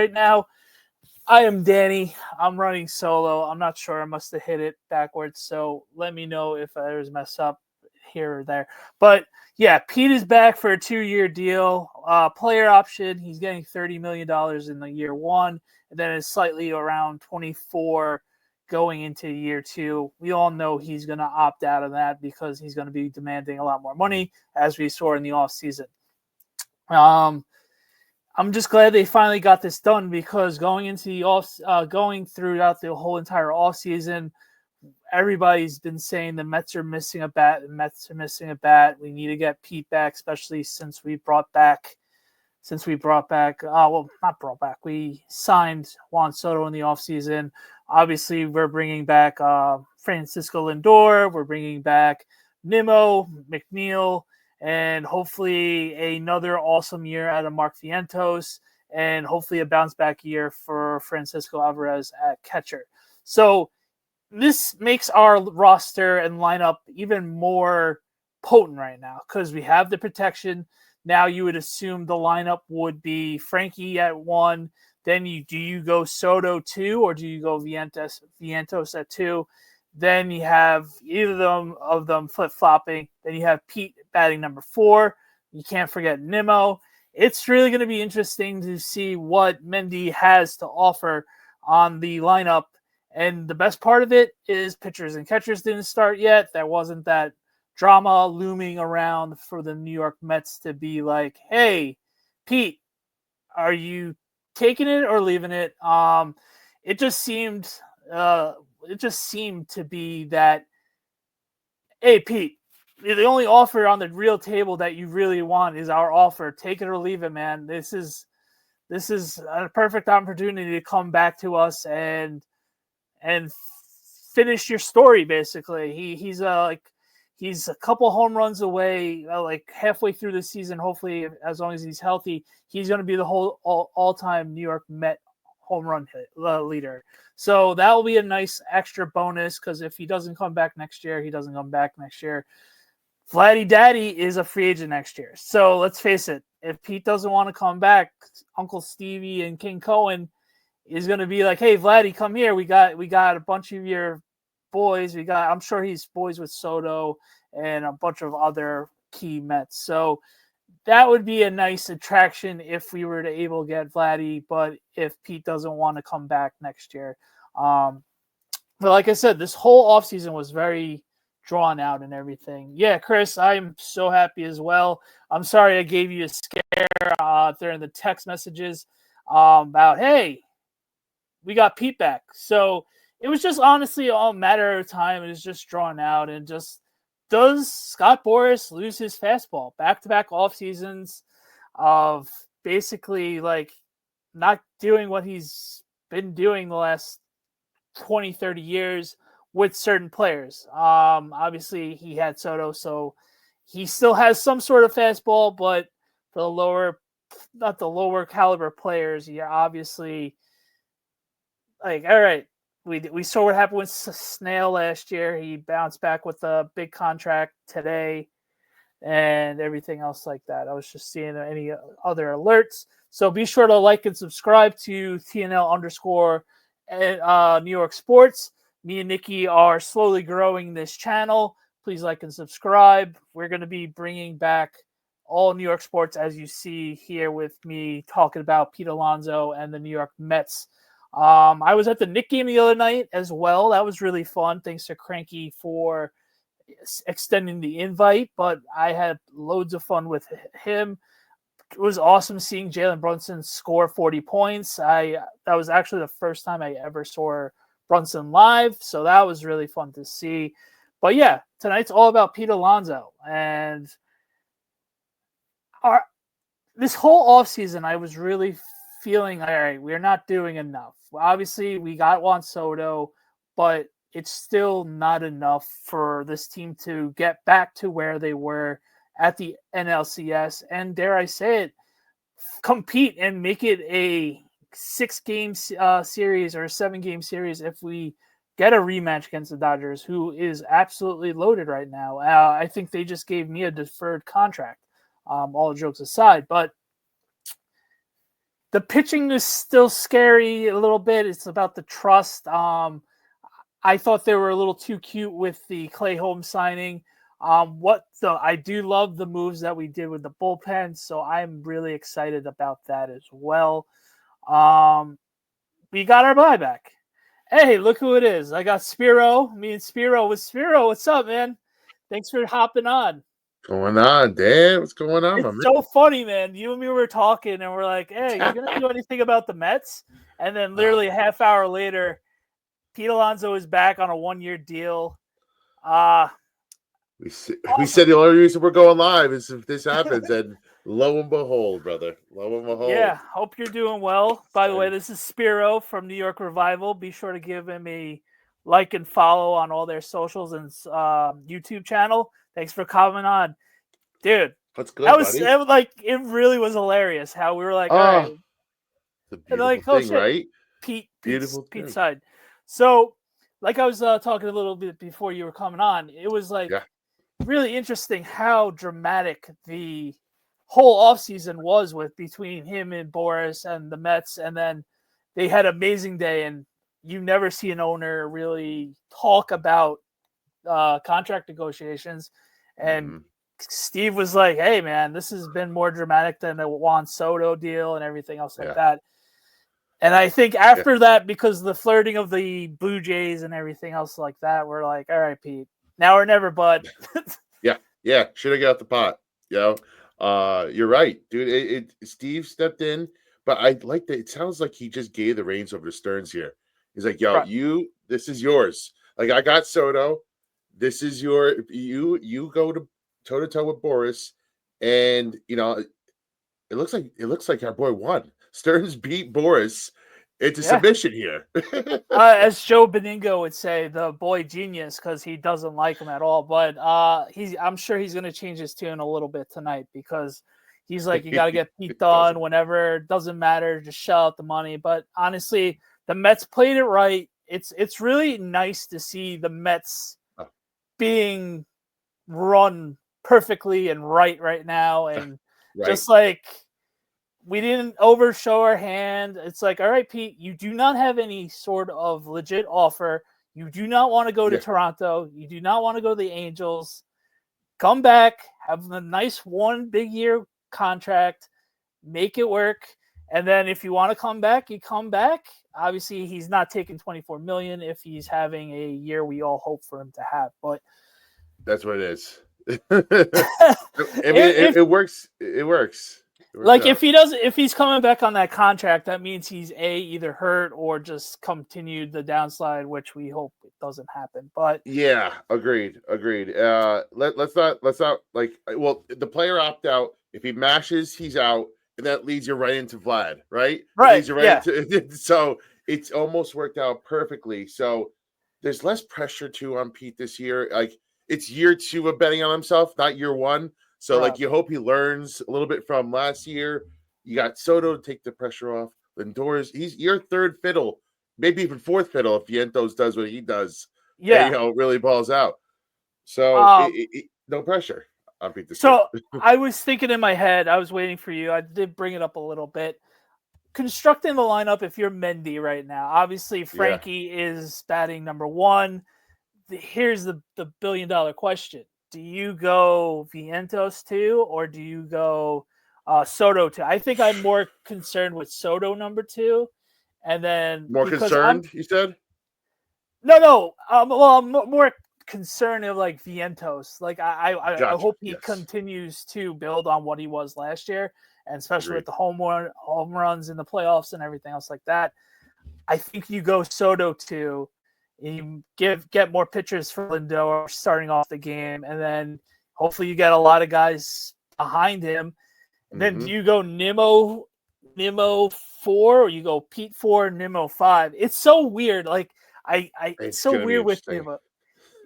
right now. I am Danny. I'm running solo. I'm not sure. I must have hit it backwards. So let me know if there's a mess up here or there. But yeah, Pete is back for a 2-year deal. Player option. He's getting $30 million in the year one, and then it's slightly around 24 going into year two. We all know he's going to opt out of that because he's going to be demanding a lot more money, as we saw in the offseason. I'm just glad they finally got this done because going throughout the whole entire offseason, everybody's been saying the Mets are missing a bat. We need to get Pete back, especially since we signed Juan Soto in the offseason. Obviously, we're bringing back Francisco Lindor. We're bringing back Nimmo, McNeil, and hopefully another awesome year out of Mark Vientos, and hopefully a bounce back year for Francisco Alvarez at catcher. So this makes our roster and lineup even more potent right now because we have the protection. Now you would assume the lineup would be Frankie at 1. Then do you go Soto 2 or do you go Vientos at 2? Then you have either of them flip-flopping. Then you have Pete batting number 4. You can't forget Nimmo. It's really going to be interesting to see what Mendy has to offer on the lineup. And the best part of it is pitchers and catchers didn't start yet. There wasn't that drama looming around for the New York Mets to be like, hey, Pete, are you taking it or leaving it? It just seemed to be that, hey, Pete, the only offer on the real table that you really want is our offer. Take it or leave it, man. This is a perfect opportunity to come back to us and finish your story. Basically, he's a couple home runs away, like halfway through the season. Hopefully, as long as he's healthy, he's going to be the whole all-time New York Met home run leader. So that will be a nice extra bonus because if he doesn't come back next year, he doesn't come back next year. Vladdy Daddy is a free agent next year. So let's face it, if Pete doesn't want to come back, Uncle Stevie and King Cohen is going to be like, hey, Vladdy, come here. We got a bunch of your boys. I'm sure he's boys with Soto and a bunch of other key Mets. So that would be a nice attraction if we were to able to get Vladdy, but if Pete doesn't want to come back next year. But like I said, this whole offseason was very drawn out and everything. Yeah, Chris, I'm so happy as well. I'm sorry I gave you a scare during the text messages about, hey, we got Pete back. So it was just honestly a matter of time. It was just drawn out and just, does Scott Boras lose his fastball? Back-to-back off seasons of basically like not doing what he's been doing the last 20, 30 years with certain players. Obviously, he had Soto, so he still has some sort of fastball, but for not the lower caliber players, you're obviously like, all right, we saw what happened with Snail last year. He bounced back with a big contract today and everything else like that. I was just seeing any other alerts. So be sure to like and subscribe to TNL _ New York Sports. Me and Nikki are slowly growing this channel. Please like and subscribe. We're going to be bringing back all New York sports, as you see here with me talking about Pete Alonso and the New York Mets. I was at the Knicks game the other night as well. That was really fun. Thanks to Cranky for extending the invite, but I had loads of fun with him. It was awesome seeing Jalen Brunson score 40 points. That was actually the first time I ever saw Brunson live, so that was really fun to see. But yeah, tonight's all about Pete Alonso. And this whole offseason, I was really feeling, all right, we're not doing enough. Obviously, we got Juan Soto, but it's still not enough for this team to get back to where they were at the NLCS. And dare I say it, compete and make it a 6-game series or a 7-game series if we get a rematch against the Dodgers, who is absolutely loaded right now. I think they just gave me a deferred contract, all jokes aside. But The pitching is still scary a little bit. It's about the trust. I thought they were a little too cute with the Clay Holmes signing. I do love the moves that we did with the bullpen, so I'm really excited about that as well. We got our buyback. Hey, look who it is. I got Spiro. Me and Spiro with Spiro. What's up, man? Thanks for hopping on. Going on, Dan? What's going on, It's so funny, man. You and me were talking, and we're like, "Hey, you gonna do anything about the Mets?" And then, literally a half hour later, Pete Alonso is back on a 1-year deal. We said the only reason we're going live is if this happens, and lo and behold, brother, lo and behold. Yeah, hope you're doing well. By the way, this is Spiro from New York Revival. Be sure to give him a like and follow on all their socials and YouTube channel. Thanks for coming on, dude. That's good, buddy. It really was hilarious how we were like, all right, the beautiful thing, right? Pete's side. So, like I was talking a little bit before you were coming on, it was like really interesting how dramatic the whole offseason was with between him and Boris and the Mets, and then they had an amazing day, and you never see an owner really talk about contract negotiations. And Steve was like, hey, man, this has been more dramatic than the Juan Soto deal and everything else like that. And I think after that, because of the flirting of the Blue Jays and everything else like that, we're like, all right, Pete, now or never, bud. Yeah. Should have got the pot. You're right, dude. Steve stepped in, but I like that. It sounds like he just gave the reins over to Stearns here. He's like, yo, this is yours. Like, I got Soto. This is you go to toe-to-toe with Boris. And, it looks like our boy won. Stearns beat Boris. It's a submission here. As Joe Beningo would say, the boy genius, because he doesn't like him at all. But I'm sure he's going to change his tune a little bit tonight, because he's like, you got to get Pete done whenever. It doesn't matter. Just shell out the money. But honestly, the Mets played it right. It's really nice to see the Mets being run perfectly and right now. And just like, we didn't overshow our hand. It's like, all right, Pete, you do not have any sort of legit offer. You do not want to go to Toronto. You do not want to go to the Angels. Come back, have a nice one big year contract, make it work. And then if you want to come back, you come back. Obviously, he's not taking $24 million if he's having a year we all hope for him to have. But that's what it is. It works. It works. Like, if he's coming back on that contract, that means he's either hurt or just continued the downslide, which we hope it doesn't happen. But agreed. Let's not like, well, the player opt out. If he mashes, he's out, and that leads you right into Vlad, right? Right. So it's almost worked out perfectly. So there's less pressure too on Pete this year. Like, it's year 2 of betting on himself, not year 1. So, like, you hope he learns a little bit from last year. You got Soto to take the pressure off. Lindor's, he's your third fiddle, maybe even fourth fiddle if Vientos does what he does. And, really balls out. So, no pressure on Pete this year. I was thinking in my head, I was waiting for you. I did bring it up a little bit. Constructing the lineup, if you're Mendy right now, obviously Frankie is batting number 1. Here's the $1 billion question. Do you go Vientos 2 or do you go Soto 2? I think I'm more concerned with Soto number 2, and then more concerned. You said no. Well, I'm more concerned of like Vientos. Like I hope he continues to build on what he was last year, and especially with the home runs in the playoffs and everything else like that. I think you go Soto 2. You get more pitchers for Lindor starting off the game, and then hopefully you get a lot of guys behind him. And then do you go Nimmo 4 or you go Pete 4, Nimmo 5? It's so weird. Like it's so weird with Nimmo.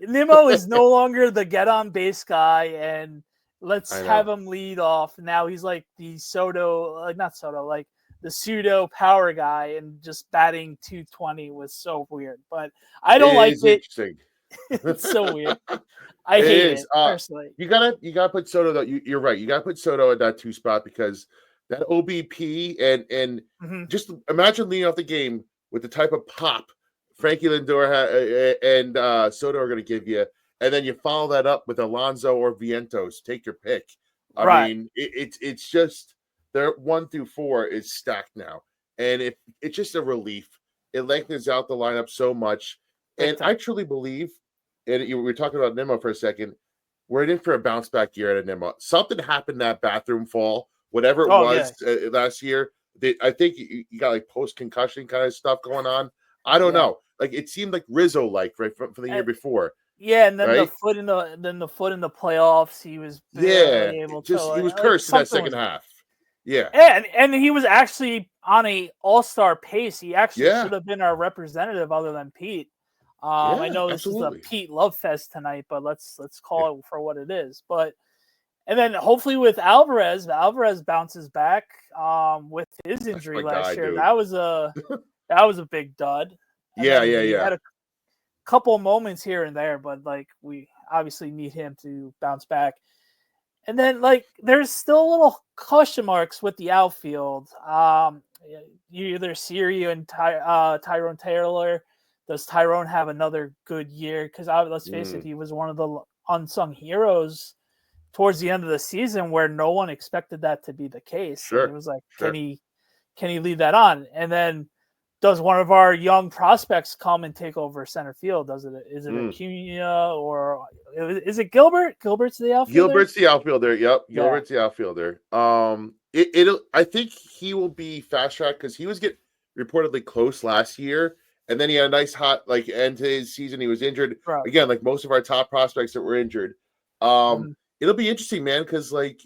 Nimmo is no longer the get on base guy, and let's have him lead off. Now he's like the like the pseudo power guy, and just batting 220 was so weird. But I don't like it. It's so weird. I hate it personally. You gotta put Soto though. You're right. You gotta put Soto at that 2 spot, because that OBP and Mhm. just imagine leading off the game with the type of pop Frankie Lindor and Soto are going to give you, and then you follow that up with Alonso or Vientos. Take your pick. I Right. mean, it's just their 1 through 4 is stacked now, and it's just a relief. It lengthens out the lineup so much, Big and time. I truly believe. And we were talking about Nimmo for a second. We're in for a bounce back year at Nimmo. Something happened that bathroom fall, whatever it Oh, yeah. was last year. I think you got like post concussion kind of stuff going on. I don't Yeah. know. Like it seemed like Rizzo like right from the year And before, yeah, and then right? the foot in the playoffs, he was Yeah, barely able to he was like cursed in that something second was half. Yeah, yeah, and he was actually on a all-star pace. He actually yeah, should have been our representative other than Pete. I yeah, know this is a absolutely. Pete love fest tonight, but let's Yeah, call it for what it is. But and then hopefully with Alvarez bounces back with his that's injury my guy, last year. dude. That was a big dud. And Yeah, then yeah, he yeah. had a couple moments here and there, but like we obviously need him to bounce back. And then like there's still little question marks with the outfield. You either Siri and Tyrone Taylor. Does Tyrone have another good year? Because let's face it, Mm, he was one of the unsung heroes towards the end of the season where no one expected that to be the case. And it sure, was like, sure. can he lead that on? And then does one of our young prospects come and take over center field? Is it Mm. Acuna or is it Gilbert? Gilbert's the outfielder? Gilbert's the outfielder. Yep, Yeah. Gilbert's the outfielder. It'll. I think he will be fast track because he was get reportedly close last year, and then he had a nice hot like end to his season. He was injured Right. again, like most of our top prospects that were injured. Mhm. It'll be interesting, man, because like,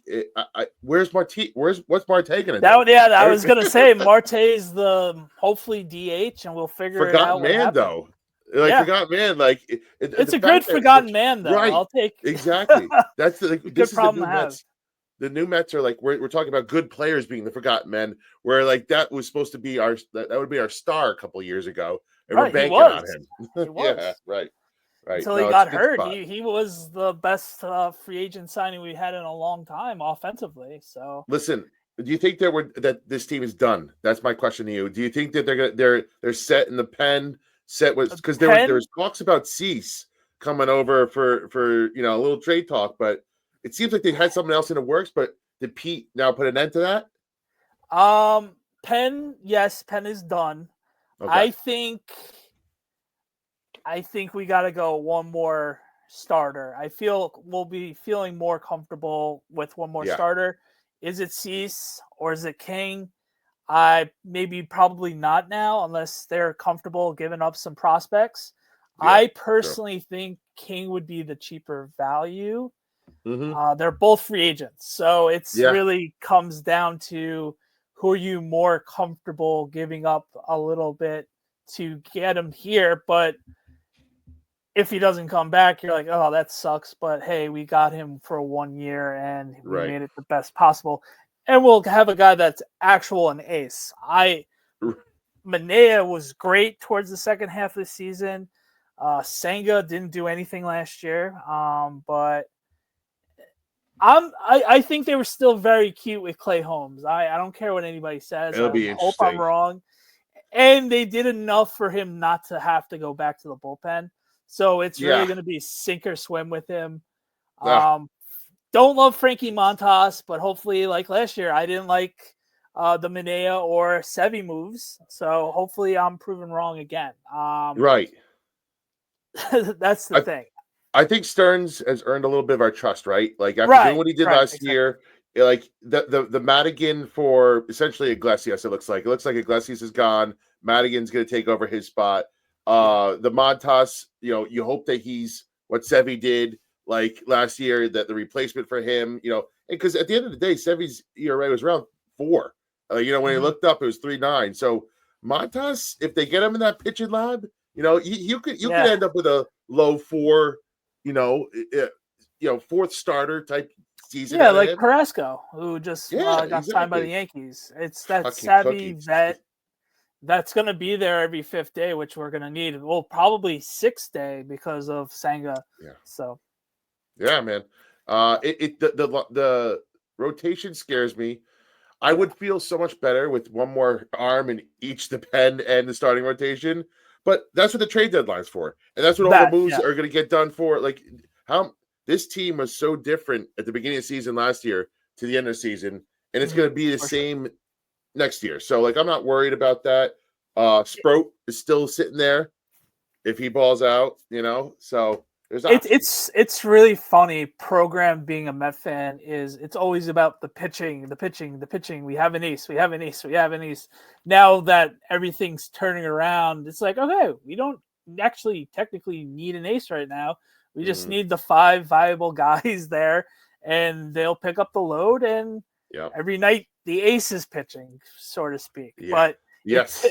where's Marte? What's Marte gonna do? Yeah, I was gonna say Marte's the hopefully DH and we'll figure it out Forgotten what man, happened. though. Like Yeah. forgotten man, like It's the a good fact that we're forgotten man though. right, I'll take exactly. That's the, like a good this is the problem new to have. Mets. The new Mets are like we're talking about good players being the forgotten men, where like that was supposed to be that would be our star a couple years ago, and we're Right, he banking on was. him. He Yeah, was. right, right. Until he No, it's a got good hurt. spot. He was the best free agent signing we had in a long time offensively. So Listen, do you think that this team is done? That's my question to you. Do you think that they're set in the pen? Set with because there Penn, was talks about Cease coming over for a little trade talk, but it seems like they had someone else in the works. But did Pete now put an end to that? Penn, yes, Penn is done. Okay, I think we got to go one more starter. I feel we'll be feeling more comfortable with one more yeah, starter. Is it Cease or is it King? I maybe probably not now unless they're comfortable giving up some prospects. yeah, I true. personally think King would be the cheaper value. Mm-hmm. They're both free agents, so it's Yeah, really comes down to who are you more comfortable giving up a little bit to get him here. But if he doesn't come back, you're like, oh, that sucks. But hey, we got him for 1 year and we right. made it the best possible. And we'll have a guy that's actual an ace. Manea was great towards the second half of the season. Senga didn't do anything last year, but I think they were still very cute with Clay Holmes. I don't care what anybody says. It'll I be hope I'm interesting. wrong. And they did enough for him not to have to go back to the bullpen. So it's really Yeah. going to be sink or swim with him. Ah, Don't love Frankie Montas, but hopefully, like last year, I didn't like the Minea or Sevi moves. So hopefully, I'm proven wrong again. right. That's the I thing. I think Stearns has earned a little bit of our trust, right? Like after doing Right, what he did right, last exactly. year, like the Madigan for essentially Iglesias, it looks like. It looks like Iglesias is gone. Madigan's gonna take over his spot. Yeah. The Montas, you hope that he's what Sevi did like last year, that the replacement for him, because at the end of the day, Sevi's ERA was around 4. When he Mm-hmm. looked up, it was 3.9. So Montas, if they get him in that pitching lab, you could Yeah. end up with a low 4, you know, fourth starter type season Yeah, out of like him. Carrasco, who just Yeah, got signed by the exactly. Yankees. It's that Fucking savvy cookies. vet that's going to be there every fifth day, which we're going to need. Well, probably sixth day because of Sanga. Yeah, So, yeah, man. The rotation scares me. I would feel so much better with one more arm in each the pen and the starting rotation. But that's what the trade deadline's for, and that's what all the moves are going to get done for. Like how this team was so different at the beginning of the season last year to the end of the season, and it's going to be the same next year. So like I'm not worried about that. Sproat is still sitting there if he balls out, So there's it's really funny. Program being a Met fan is it's always about the pitching. We have an ace. Now that everything's turning around, it's like, okay, we don't actually technically need an ace right now. We just need the 5 viable guys there, and they'll pick up the load. And every night the ace is pitching, so to speak. Yeah. But yes.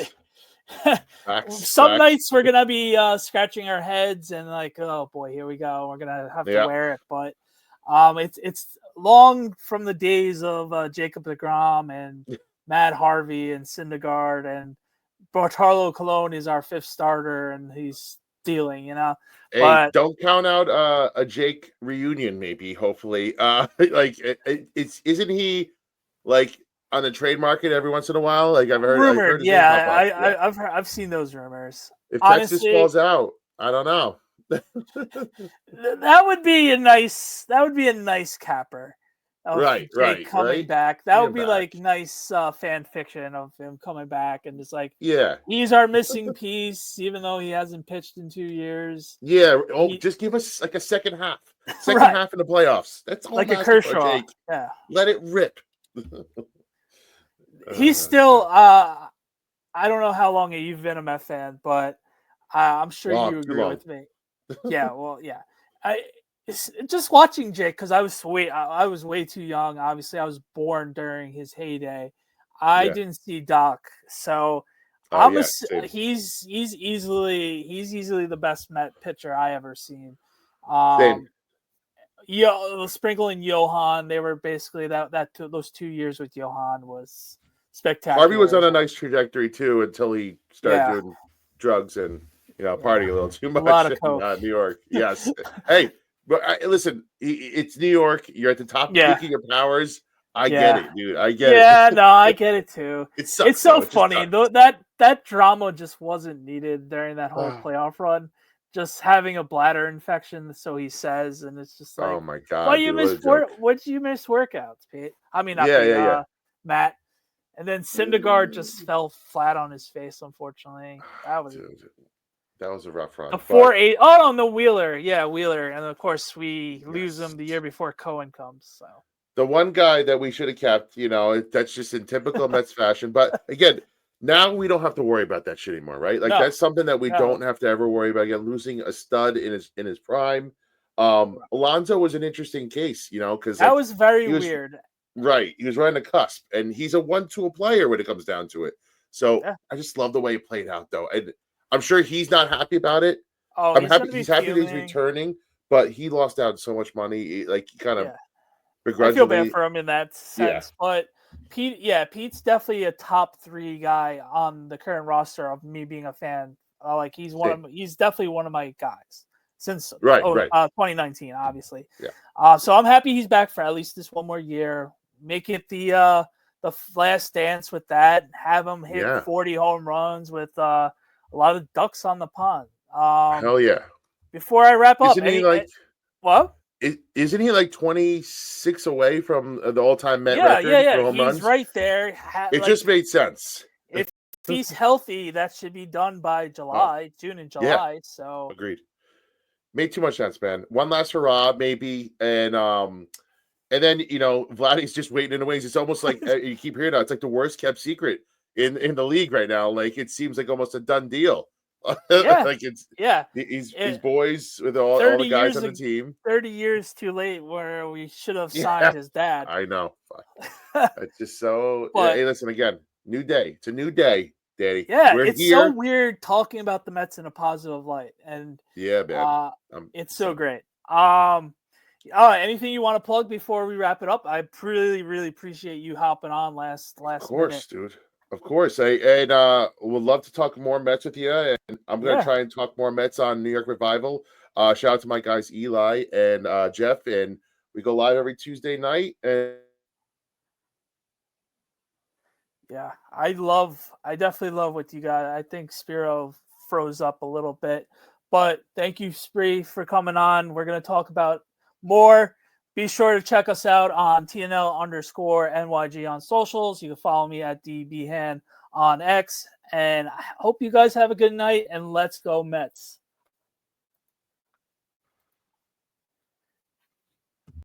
Some nights we're gonna be scratching our heads and like, oh boy, here we go. We're gonna have to wear it. But it's long from the days of Jacob deGrom and Matt Harvey and Syndergaard, and Bartolo Colon is our 5th starter and he's stealing, Hey, but don't count out a Jake reunion, maybe, hopefully. Isn't he like on the trade market every once in a while? Like I've heard his name pop up. I've seen those rumors. If Texas falls out, I don't know. That would be a nice capper. Right, coming back. That would be like nice fan fiction of him coming back and just like, he's our missing piece, even though he hasn't pitched in 2 years. Yeah. Just give us like a second half half in the playoffs. That's all. Like a Kershaw. Yeah. Let it rip. He's still. I don't know how long you've been a Met fan, but I'm sure you agree with me. Yeah. Well, yeah. Just watching Jake, because I was way too young. Obviously, I was born during his heyday. I didn't see Doc, so he's easily the best Met pitcher I ever seen. Sprinkling Johan, they were basically those 2 years with Johan was spectacular. Harvey was on a nice trajectory too until he started doing drugs and partying a little too much. A lot of coke. New York. Yes. Hey. But listen, it's New York. You're at the top peak of your powers. I get it, dude. I get it. Yeah, no, I get it too. It sucks, it's so funny. That drama just wasn't needed during that whole playoff run. Just having a bladder infection, so he says, and it's just like, oh my god, what'd you miss workouts, Pete? I mean, Matt. And then Syndergaard just fell flat on his face. Unfortunately, that was a rough run. The 4-8. Oh no, Wheeler. Yeah, Wheeler. And of course we lose him the year before Cohen comes. So the one guy that we should have kept, that's just in typical Mets fashion. But again, now we don't have to worry about that shit anymore, right? Like that's something that we don't have to ever worry about again. Losing a stud in his prime. Alonso was an interesting case, because that was very weird. Right, he was right on the cusp, and he's a one-tool player when it comes down to it. So I just love the way it played out, though, and I'm sure he's not happy about it. Oh, he's happy that he's returning, but he lost out so much money. Like he kind of begrudgingly. I feel bad for him in that sense. But Pete's definitely a top 3 guy on the current roster of me being a fan. He's definitely one of my guys since 2019, obviously. Yeah. So I'm happy he's back for at least this one more year. Make it the last dance with that. Have him hit 40 home runs with a lot of ducks on the pond. Hell yeah. Before I wrap up, isn't he like what? Isn't he like 26 away from the all-time Met record for home runs? He's right there. It just made sense. If he's healthy, that should be done by June and July. Yeah. So agreed. Made too much sense, man. One last hurrah, maybe, and then Vladdy's just waiting in the wings. It's almost like you keep hearing that it's like the worst kept secret in the league right now. Like it seems like almost a done deal. Like he's boys with all the guys on the team. 30 years too late, where we should have signed his dad. I know. It's just so. Hey, listen again. New day. It's a new day, Daddy. Yeah, it's so weird talking about the Mets in a positive light, and man, it's so great. Anything you want to plug before we wrap it up? I really, really appreciate you hopping on last. Of course, dude. Of course. Would love to talk more Mets with you, and I'm going to try and talk more Mets on New York Revival. Shout out to my guys Eli and Jeff, and we go live every Tuesday night. And Yeah, I definitely love what you got. I think Spiro froze up a little bit, but thank you, Spree, for coming on. We're going to talk about more. Be sure to check us out on TNL_NYG on socials. You can follow me at DBHan on X. And I hope you guys have a good night, and let's go Mets.